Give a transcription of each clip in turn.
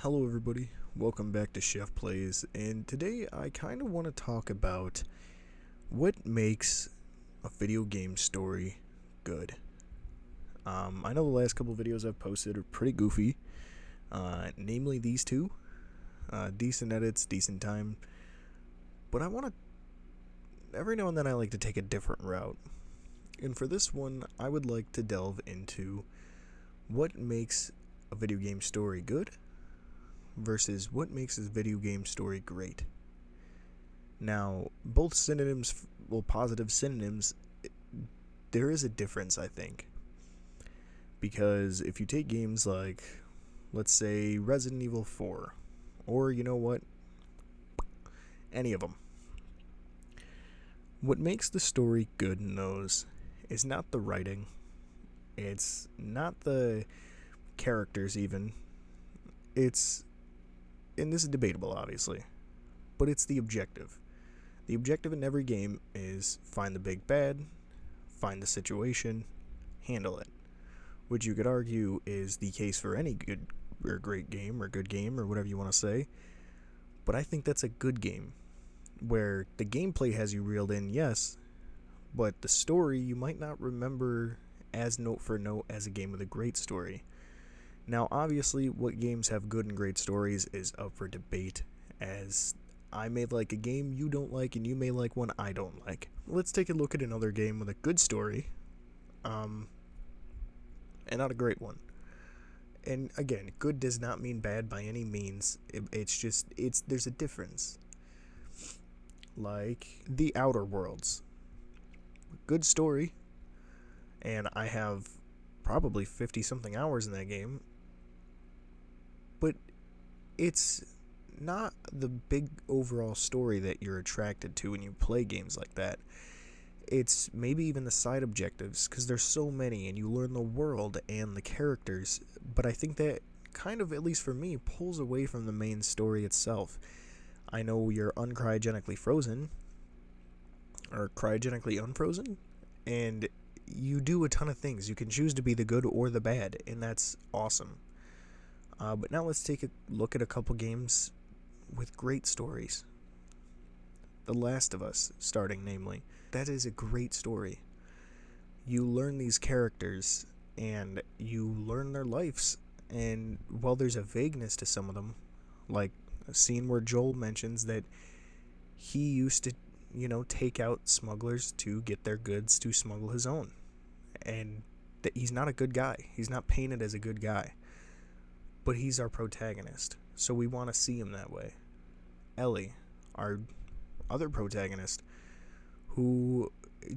Hello, everybody. Welcome back to Chef Plays, and today I kind of want to talk about what makes a video game story good. I know the last couple videos I've posted are pretty goofy, namely these two. Decent edits, decent time, but every now and then I like to take a different route. And for this one, I would like to delve into what makes a video game story good versus what makes a video game story great. Now, both synonyms, positive synonyms, there is a difference, I think. Because if you take games like, let's say, Resident Evil 4, or you know what, any of them, what makes the story good in those is not the writing, it's not the characters even, and this is debatable, obviously, but it's the objective. The objective in every game is find the big bad, find the situation, handle it, which you could argue is the case for any good or great game or good game or whatever you want to say. But I think that's a good game, where the gameplay has you reeled in, yes, but the story you might not remember as note for note as a game with a great story. Now, obviously, what games have good and great stories is up for debate, as I may like a game you don't like, and you may like one I don't like. Let's take a look at another game with a good story, and not a great one. And again, good does not mean bad by any means. There's a difference. Like The Outer Worlds. Good story, and I have probably 50-something hours in that game, but it's not the big overall story that you're attracted to when you play games like that. It's maybe even the side objectives, because there's so many, and you learn the world and the characters, but I think that kind of, at least for me, pulls away from the main story itself. I know you're uncryogenically frozen, or cryogenically unfrozen, and you do a ton of things. You can choose to be the good or the bad, and that's awesome. But now let's take a look at a couple games with great stories. The Last of Us, starting namely. That is a great story. You learn these characters, and you learn their lives, and while there's a vagueness to some of them, like a scene where Joel mentions that he used to, take out smugglers to get their goods to smuggle his own, and that he's not a good guy. He's not painted as a good guy, but he's our protagonist, so we want to see him that way. Ellie, our other protagonist, who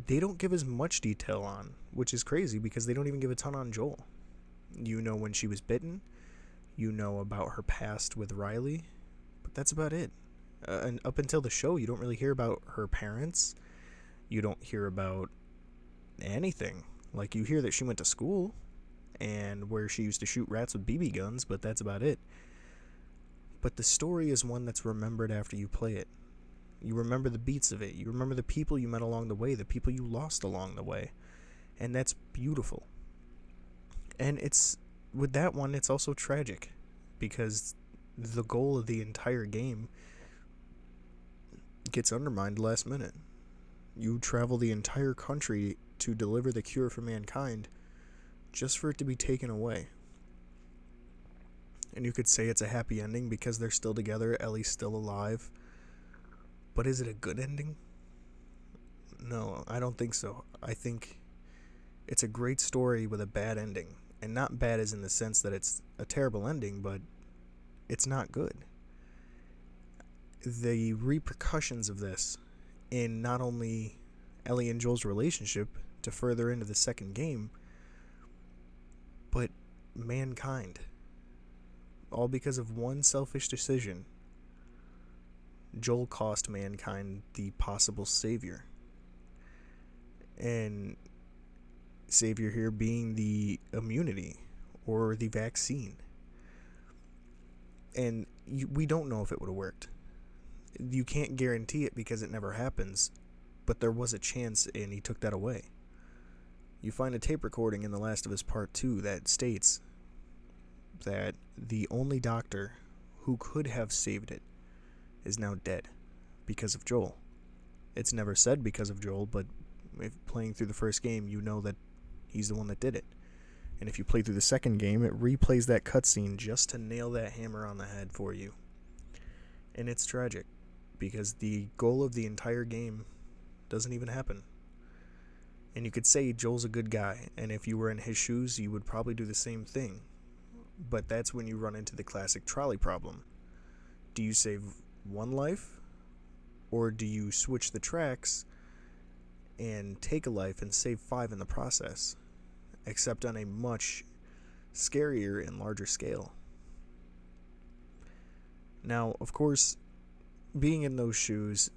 they don't give as much detail on, which is crazy because they don't even give a ton on Joel. You know when she was bitten, you know about her past with Riley, but that's about it. And up until the show, you don't really hear about her parents. You don't hear about anything. Like, you hear that she went to school and where she used to shoot rats with BB guns, but that's about it. But the story is one that's remembered after you play it. You remember the beats of it. You remember the people you met along the way, the people you lost along the way. And that's beautiful. And with that one, it's also tragic, because the goal of the entire game gets undermined last minute. You travel the entire country to deliver the cure for mankind, just for it to be taken away. And you could say it's a happy ending because they're still together, Ellie's still alive. But is it a good ending? No, I don't think so. I think it's a great story with a bad ending. And not bad as in the sense that it's a terrible ending, but it's not good. The repercussions of this in not only Ellie and Joel's relationship to further into the second game, but mankind. All because of one selfish decision. Joel cost mankind the possible savior. And savior here being the immunity or the vaccine. And we don't know if it would have worked. You can't guarantee it because it never happens, but there was a chance and he took that away. You find a tape recording in The Last of Us Part 2 that states that the only doctor who could have saved it, is now dead because of Joel. It's never said because of Joel, but if playing through the first game, you know that he's the one that did it. And if you play through the second game, it replays that cutscene just to nail that hammer on the head for you. And it's tragic, because the goal of the entire game doesn't even happen. And you could say Joel's a good guy, and if you were in his shoes, you would probably do the same thing. But that's when you run into the classic trolley problem. Do you save one life, or do you switch the tracks and take a life and save 5 in the process, except on a much scarier and larger scale? Now, of course, being in those shoes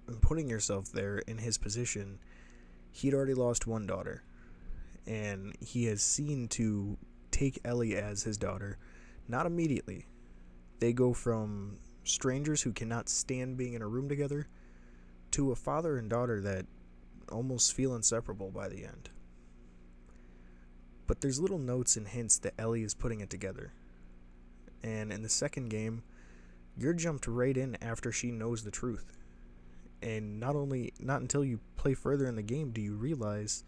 and putting yourself there in his position, he'd already lost one daughter, and he has seen to take Ellie as his daughter. Not immediately. They go from strangers who cannot stand being in a room together to a father and daughter that almost feel inseparable by the end. But there's little notes and hints that Ellie is putting it together. And in the second game, you're jumped right in after she knows the truth. And not until you play further in the game do you realize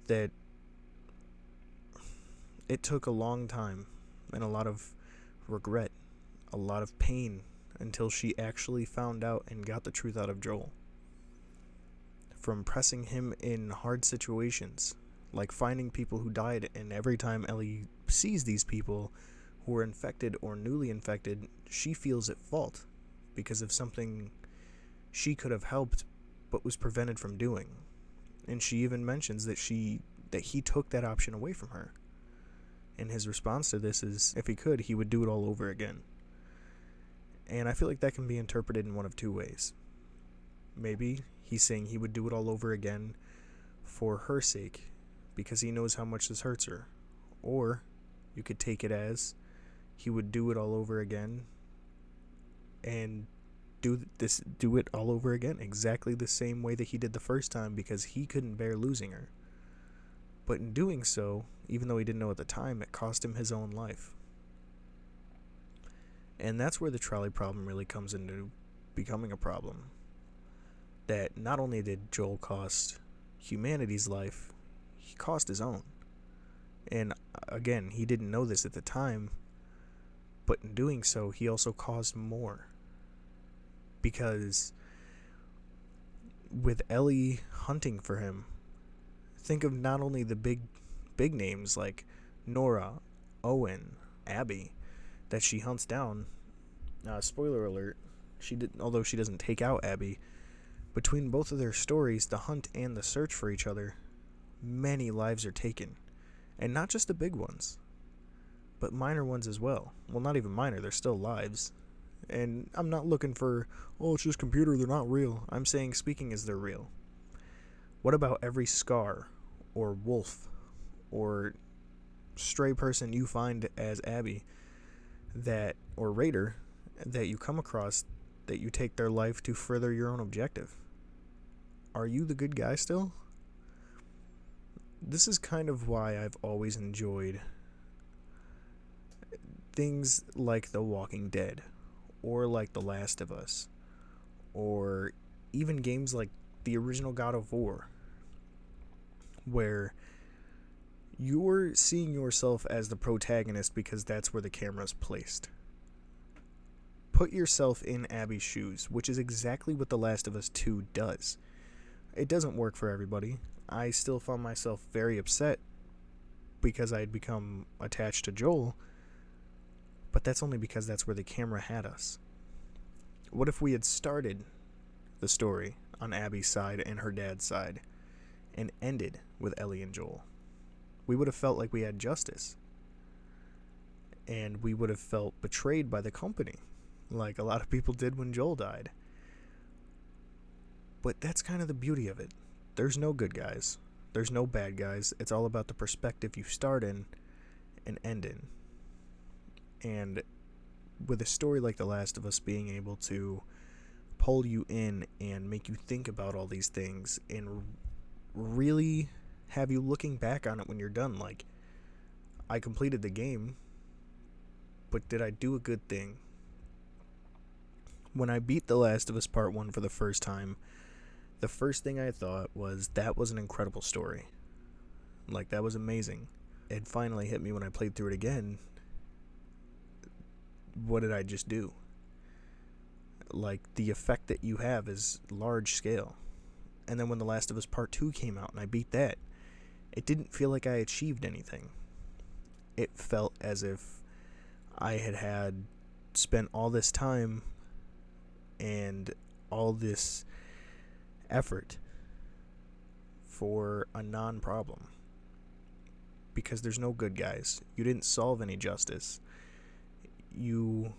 that it took a long time and a lot of regret, a lot of pain, until she actually found out and got the truth out of Joel. From pressing him in hard situations, like finding people who died, and every time Ellie sees these people who are infected or newly infected, she feels at fault because of something she could have helped but was prevented from doing. And she even mentions that he took that option away from her. And his response to this is, if he could, he would do it all over again. And I feel like that can be interpreted in one of two ways. Maybe he's saying he would do it all over again for her sake, because he knows how much this hurts her. Or you could take it as he would do it all over again and do it all over again exactly the same way that he did the first time, because he couldn't bear losing her. But in doing so, even though he didn't know at the time, it cost him his own life. And that's where the trolley problem really comes into becoming a problem. That not only did Joel cost humanity's life, he cost his own. And again, he didn't know this at the time, but in doing so, he also caused more. Because with Ellie hunting for him, think of not only the big names like Nora, Owen, Abby that she hunts down. Spoiler alert, although she doesn't take out Abby, between both of their stories, the hunt and the search for each other, many lives are taken. And not just the big ones, but minor ones as well. Well, not even minor, they're still lives. And I'm not looking for, it's just computer, they're not real. I'm saying speaking as they're real. What about every Scar or Wolf or stray person you find as Abby or Raider that you come across, that you take their life to further your own objective? Are you the good guy still? This is kind of why I've always enjoyed things like The Walking Dead, or like The Last of Us, or even games like the original God of War, where you're seeing yourself as the protagonist because that's where the camera's placed. Put yourself in Abby's shoes, which is exactly what The Last of Us 2 does. It doesn't work for everybody. I still found myself very upset because I had become attached to Joel, but that's only because that's where the camera had us. What if we had started the story on Abby's side and her dad's side and ended with Ellie and Joel? We would have felt like we had justice, and we would have felt betrayed by the company, like a lot of people did when Joel died. But that's kind of the beauty of it. There's no good guys. There's no bad guys. It's all about the perspective you start in and end in. And with a story like The Last of Us being able to pull you in and make you think about all these things and really have you looking back on it when you're done. Like, I completed the game, But did I do a good thing? When I beat The Last of Us Part 1 for the first time, the first thing I thought was that was an incredible story. Like, that was amazing. It finally hit me when I played through it again. What did I just do? Like, the effect that you have is large scale. And then when The Last of Us Part 2 came out and I beat that, it didn't feel like I achieved anything. It felt as if I had spent all this time and all this effort for a non-problem. Because there's no good guys. You didn't solve any justice. You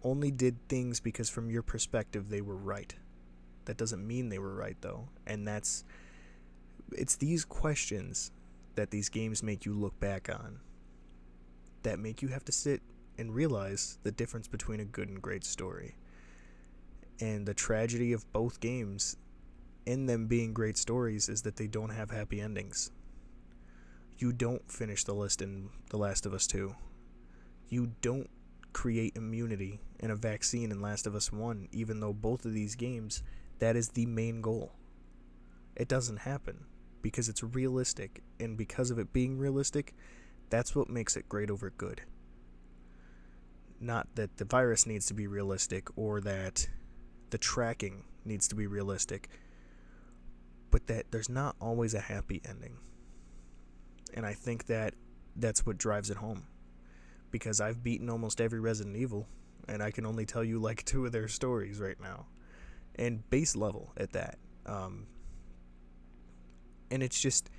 only did things because from your perspective they were right. That doesn't mean they were right, though. And it's these questions that these games make you look back on, that make you have to sit and realize the difference between a good and great story. And the tragedy of both games, in them being great stories, is that they don't have happy endings. You don't finish the list in The Last of Us 2. You don't create immunity and a vaccine in Last of Us 1, even though both of these games, that is the main goal. It doesn't happen because it's realistic, and because of it being realistic, that's what makes it great over good. Not that the virus needs to be realistic or that the tracking needs to be realistic, but that there's not always a happy ending. And I think that that's what drives it home. Because I've beaten almost every Resident Evil, and I can only tell you like 2 of their stories right now. And base level at that. And it's just,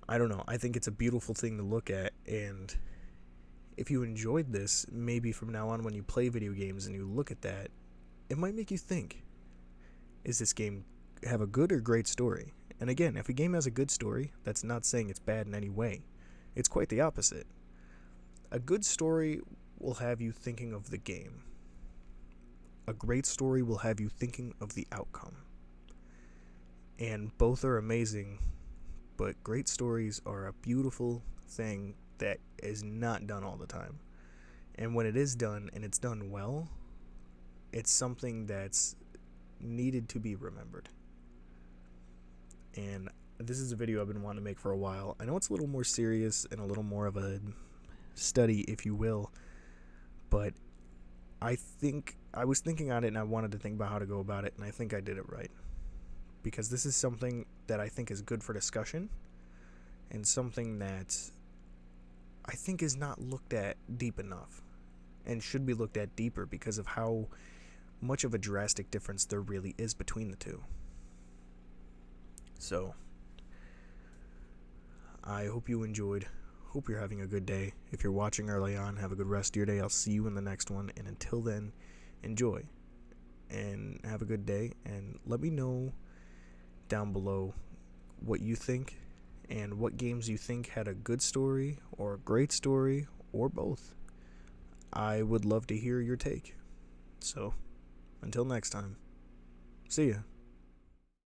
I don't know, I think it's a beautiful thing to look at. And if you enjoyed this, maybe from now on when you play video games and you look at that, it might make you think, is this game have a good or great story? And again, if a game has a good story, that's not saying it's bad in any way. It's quite the opposite. A good story will have you thinking of the game. A great story will have you thinking of the outcome. And both are amazing, but great stories are a beautiful thing that is not done all the time. And when it is done, and it's done well, it's something that's needed to be remembered. And this is a video I've been wanting to make for a while. I know it's a little more serious and a little more of a study, if you will, but I was thinking on it and I wanted to think about how to go about it, and I think I did it right. Because this is something that I think is good for discussion, and something that I think is not looked at deep enough, and should be looked at deeper because of how much of a drastic difference there really is between the two. So, I hope you enjoyed. Hope you're having a good day. If you're watching early on, have a good rest of your day. I'll see you in the next one. And until then, enjoy. And have a good day. And let me know down below what you think and what games you think had a good story or a great story or both. I would love to hear your take. So, until next time, see ya.